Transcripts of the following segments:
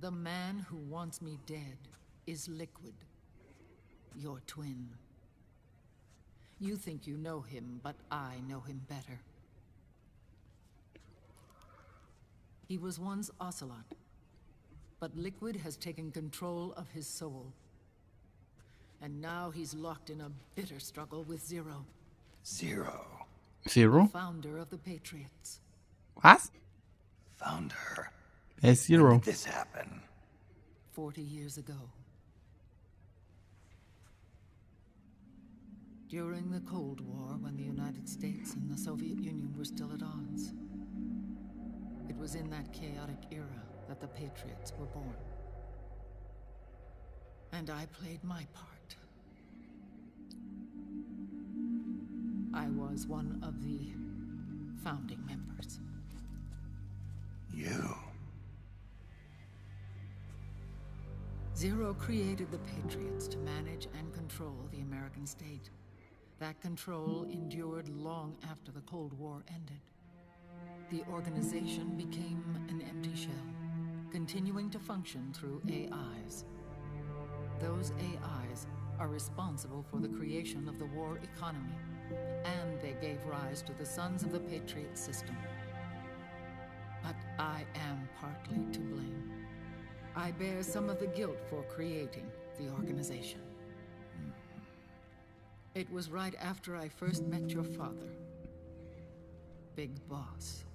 The man who wants me dead is Liquid, your twin. You think you know him, but I know him better. He was once Ocelot, but Liquid has taken control of his soul. And now he's locked in a bitter struggle with Zero. Zero? Founder of the Patriots. Was? Founder? Hey, Zero. When did this happen? 40 years ago. During the Cold War, when the United States and the Soviet Union were still at odds. It was in that chaotic era that the Patriots were born. And I played my part. I was one of the founding members. You? Zero created the Patriots to manage and control the American state. That control endured long after the Cold War ended. The organization became an empty shell, continuing to function through AIs. Those AIs are responsible for the creation of the war economy, and they gave rise to the Sons of the Patriot system. But I am partly to blame. I bear some of the guilt for creating the organization. It was right after I first met your father, Big Boss.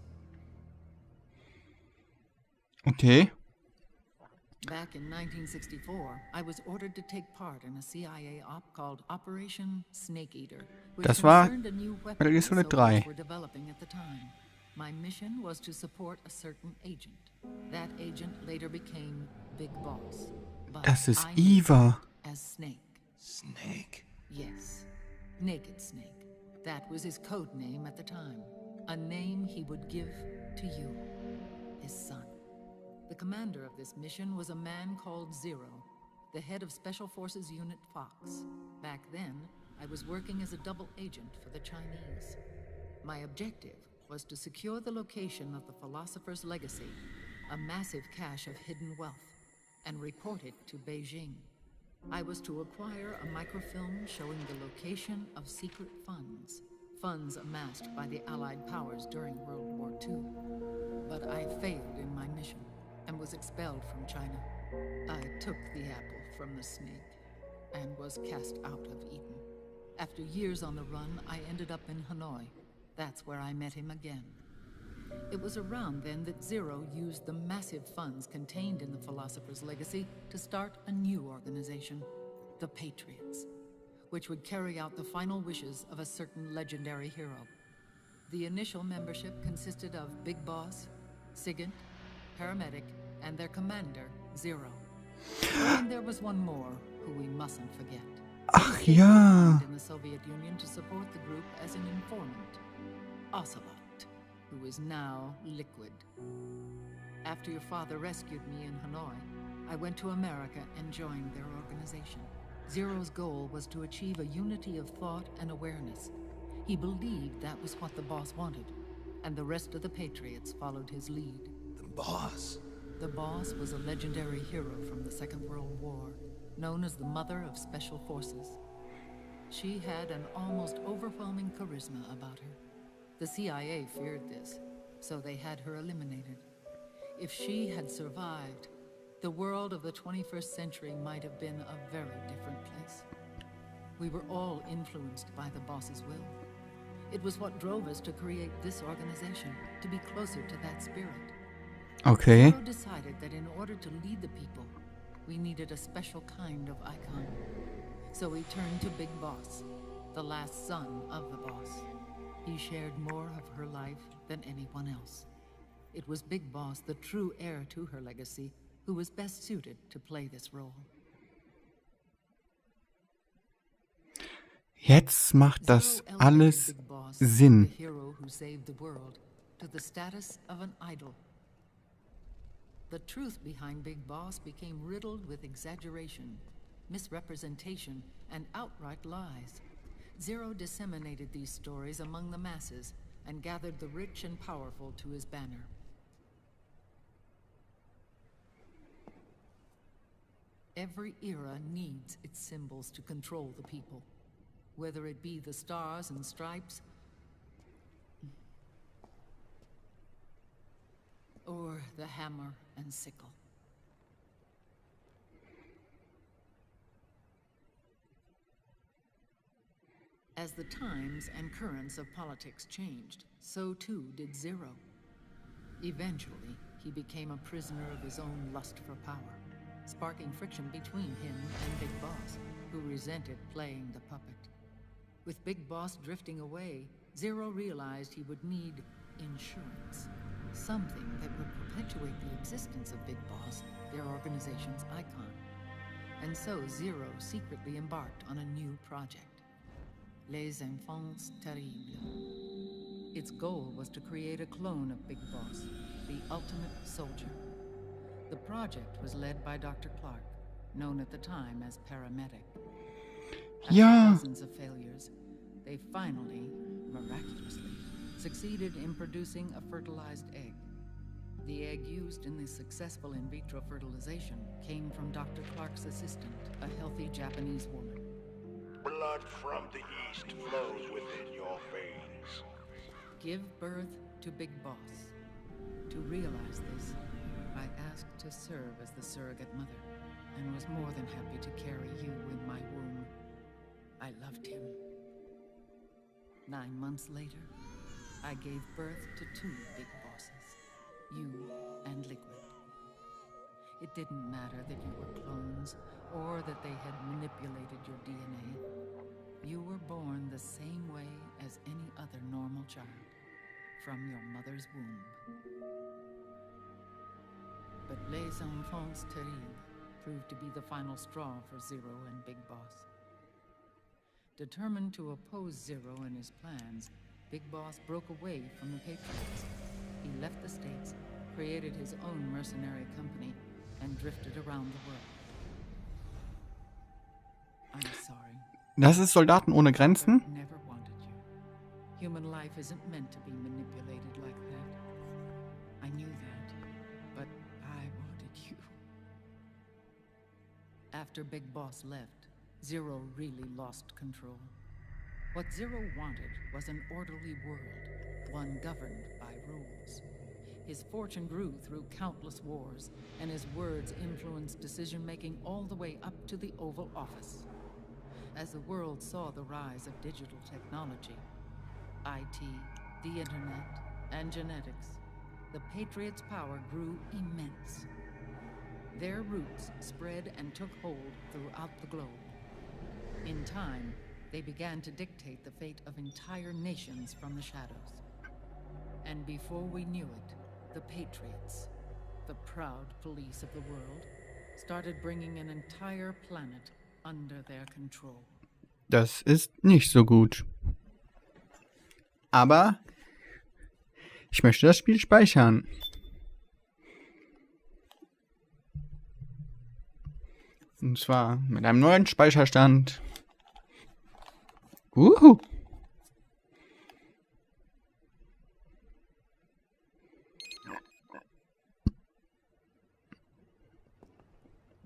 Okay. Back in 1964, I was ordered to take part in a CIA op called Operation Snake Eater, which Das war concerned a new weapon Metal Gear the Solid Soviets 3. were developing at the time. My mission was to support a certain agent. That agent later became Big Boss. But Das ist I knew Eva. him as Snake. Snake? Yes, Naked Snake. That was his code name at the time. A name he would give to you, his son. The commander of this mission was a man called Zero, the head of Special Forces Unit Fox. Back then, I was working as a double agent for the Chinese. My objective was to secure the location of the Philosopher's Legacy, a massive cache of hidden wealth, and report it to Beijing. I was to acquire a microfilm showing the location of secret funds amassed by the Allied powers during World War II. But I failed in my mission and was expelled from China. I took the apple from the snake and was cast out of Eden. After years on the run, I ended up in Hanoi. That's where I met him again. It was around then that Zero used the massive funds contained in the Philosopher's Legacy to start a new organization, the Patriots, which would carry out the final wishes of a certain legendary hero. The initial membership consisted of Big Boss, Sigint, Paramedic, and their commander, Zero. And there was one more who we mustn't forget. Ach ja. In the Soviet Union to support the group as an informant, Ocelot, who is now Liquid. After your father rescued me in Hanoi, I went to America and joined their organization. Zero's goal was to achieve a unity of thought and awareness. He believed that was what the boss wanted, and the rest of the Patriots followed his lead. The boss? The boss was a legendary hero from the Second World War, known as the Mother of Special Forces. She had an almost overwhelming charisma about her. The CIA feared this, so they had her eliminated. If she had survived, the world of the 21st century might have been a very different place. We were all influenced by the boss's will. It was what drove us to create this organization, to be closer to that spirit. Okay. Zero decided that in order to lead the people, we needed a special kind of icon. So we turned to Big Boss, the last son of the boss. He shared more of her life than anyone else. It was Big Boss, the true heir to her legacy, who was best suited to play this role. Jetzt macht das Zero elevated alles Big Boss, Sinn. the hero who saved the world, to the status of an idol. The truth behind Big Boss became riddled with exaggeration, misrepresentation, and outright lies. Zero disseminated these stories among the masses and gathered the rich and powerful to his banner. Every era needs its symbols to control the people. Whether it be the stars and stripes, or the hammer and sickle. As the times and currents of politics changed, so too did Zero. Eventually, he became a prisoner of his own lust for power, sparking friction between him and Big Boss, who resented playing the puppet. With Big Boss drifting away, Zero realized he would need insurance. Something that would perpetuate the existence of Big Boss, their organization's icon. And so Zero secretly embarked on a new project. Les Enfants Terribles. Its goal was to create a clone of Big Boss, the ultimate soldier. The project was led by Dr. Clark, known at the time as Paramedic. After dozens of failures, they finally, miraculously, succeeded in producing a fertilized egg. The egg used in the successful in vitro fertilization came from Dr. Clark's assistant, a healthy Japanese woman. Blood from the east flows within your veins. Give birth to Big Boss. To realize this, I asked to serve as the surrogate mother, and was more than happy to carry you in my womb. I loved him. 9 months later, I gave birth to 2 Big Bosses, you and Liquid. It didn't matter that you were clones, or that they had manipulated your DNA. You were born the same way as any other normal child, from your mother's womb. But Les Enfants Terribles proved to be the final straw for Zero and Big Boss. Determined to oppose Zero and his plans, Big Boss broke away from the Patriots. He left the States, created his own mercenary company, and drifted around the world. I'm sorry. Das ist Soldaten ohne Grenzen? But never wanted you. Human life isn't meant to be manipulated like that. I knew that, but I wanted you. After Big Boss left, Zero really lost control. What Zero wanted was an orderly world, one governed by rules. His fortune grew through countless wars, and his words influenced decision-making all the way up to the Oval Office. As the world saw the rise of digital technology, IT, the internet, and genetics, the Patriots' power grew immense. Their roots spread and took hold throughout the globe. In time, they began to dictate the fate of entire nations from the shadows. And before we knew it, the Patriots, the proud police of the world, started bringing an entire planet under their control. Das ist nicht so gut. Aber ich möchte das Spiel speichern. Und zwar mit einem neuen Speicherstand.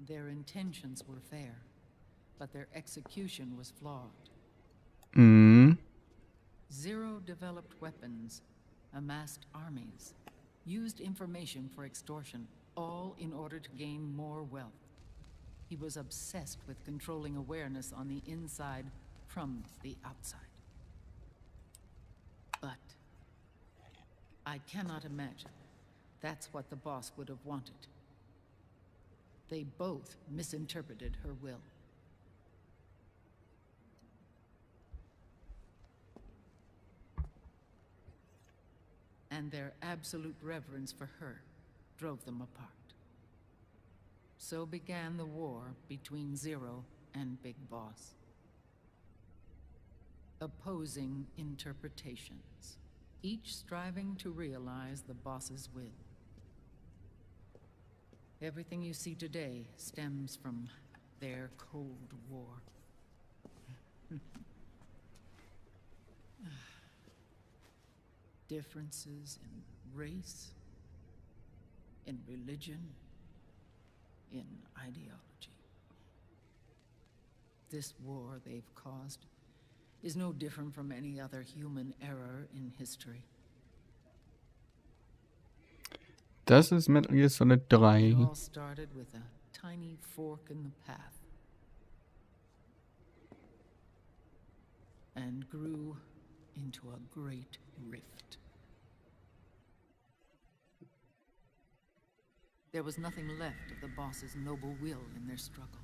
Their intentions were fair, but their execution was flawed. Zero developed weapons, amassed armies, used information for extortion, all in order to gain more wealth. He was obsessed with controlling awareness on the inside from the outside. But I cannot imagine that's what the boss would have wanted. They both misinterpreted her will. And their absolute reverence for her drove them apart. So began the war between Zero and Big Boss. Opposing interpretations, each striving to realize the boss's will. Everything you see today stems from their Cold War. Differences in race, in religion, in ideology. this war they've caused is no different from any other human error in history. Das ist Metal Gear Solid It 3. all started with a tiny fork in the path and grew into a great rift. There was nothing left of the boss's noble will in their struggle.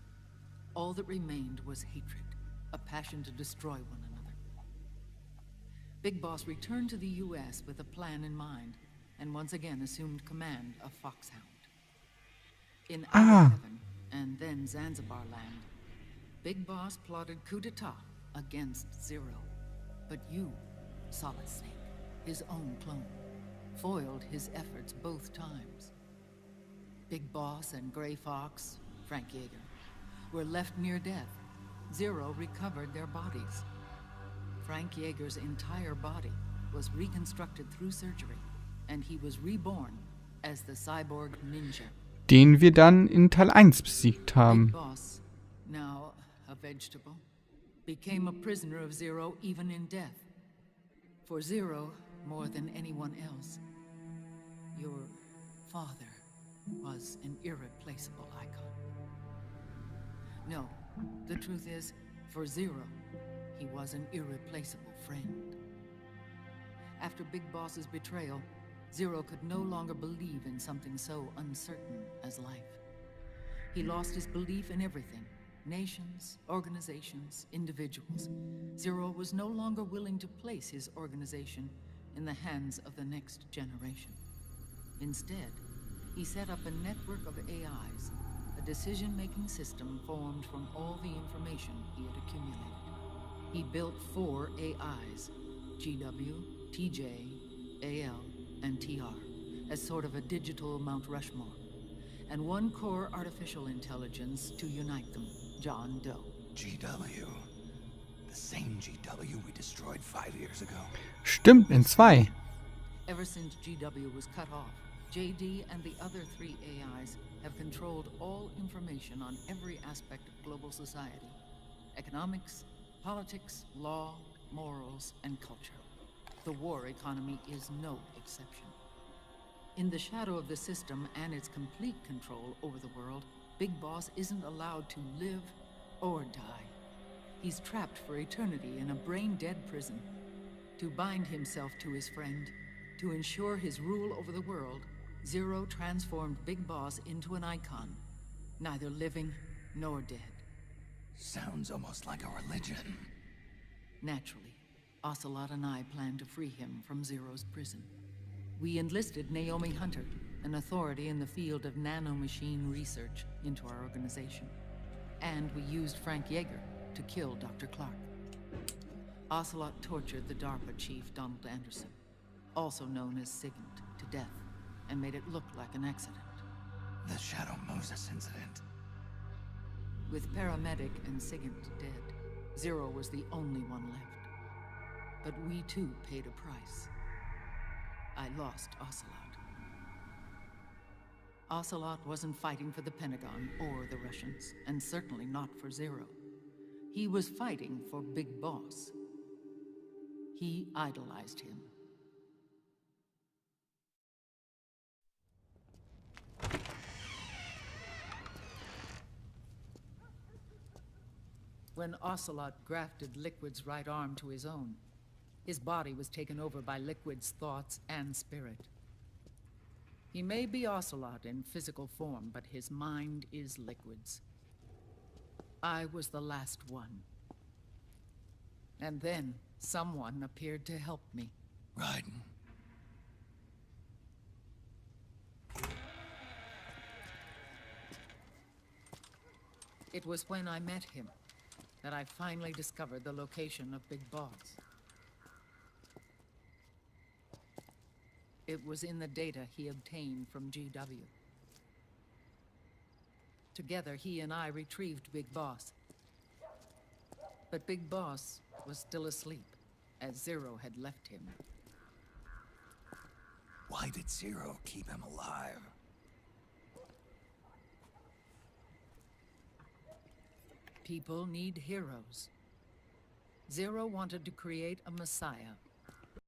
All that remained was hatred, a passion to destroy one another. Big Boss returned to the U.S. with a plan in mind, and once again assumed command of Foxhound. In Outer Heaven, and then Zanzibar land, Big Boss plotted coup d'etat against Zero. But you, Solid Snake, his own clone, foiled his efforts both times. Big Boss and Gray Fox, Frank Yeager, were left near death. Zero recovered their bodies. Frank Yeager's entire body was reconstructed through surgery, and he was reborn as the cyborg ninja. Den wir dann in Teil 1 besiegt Big haben. Boss, now a vegetable, became a prisoner of Zero even in death. For Zero, more than anyone else, your father was an irreplaceable icon. No, the truth is, for Zero, he was an irreplaceable friend. After Big Boss's betrayal, Zero could no longer believe in something so uncertain as life. He lost his belief in everything. Nations, organizations, individuals. Zero was no longer willing to place his organization in the hands of the next generation. Instead, he set up a network of AIs, a decision-making system formed from all the information he had accumulated. He built 4 AIs, GW, TJ, AL, and TR, as sort of a digital Mount Rushmore, and 1 core artificial intelligence to unite them, John Doe. GW. The same GW we destroyed 5 years ago. Stimmt, in 2. Ever since GW was cut off, JD and the other 3 AIs have controlled all information on every aspect of global society. Economics, politics, law, morals, and culture. The war economy is no exception. In the shadow of the system and its complete control over the world, Big Boss isn't allowed to live or die. He's trapped for eternity in a brain-dead prison. To bind himself to his friend, to ensure his rule over the world, Zero transformed Big Boss into an icon, neither living nor dead. Sounds almost like a religion. Naturally, Ocelot and I plan to free him from Zero's prison. We enlisted Naomi Hunter, an authority in the field of nanomachine research, into our organization. And we used Frank Yeager to kill Dr. Clark. Ocelot tortured the DARPA chief, Donald Anderson, also known as Sigint, to death, and made it look like an accident. The Shadow Moses incident. With Paramedic and Sigint dead, Zero was the only one left. But we too paid a price. I lost Ocelot. Ocelot wasn't fighting for the Pentagon or the Russians, and certainly not for Zero. He was fighting for Big Boss. He idolized him. When Ocelot grafted Liquid's right arm to his own, his body was taken over by Liquid's thoughts and spirit. He may be Ocelot in physical form, but his mind is Liquid's. I was the last one. And then someone appeared to help me. Raiden. It was when I met him that I finally discovered the location of Big Boss. It was in the data he obtained from GW. Together, he and I retrieved Big Boss. But Big Boss was still asleep, as Zero had left him. Why did Zero keep him alive? people need heroes. Zero wanted to create a messiah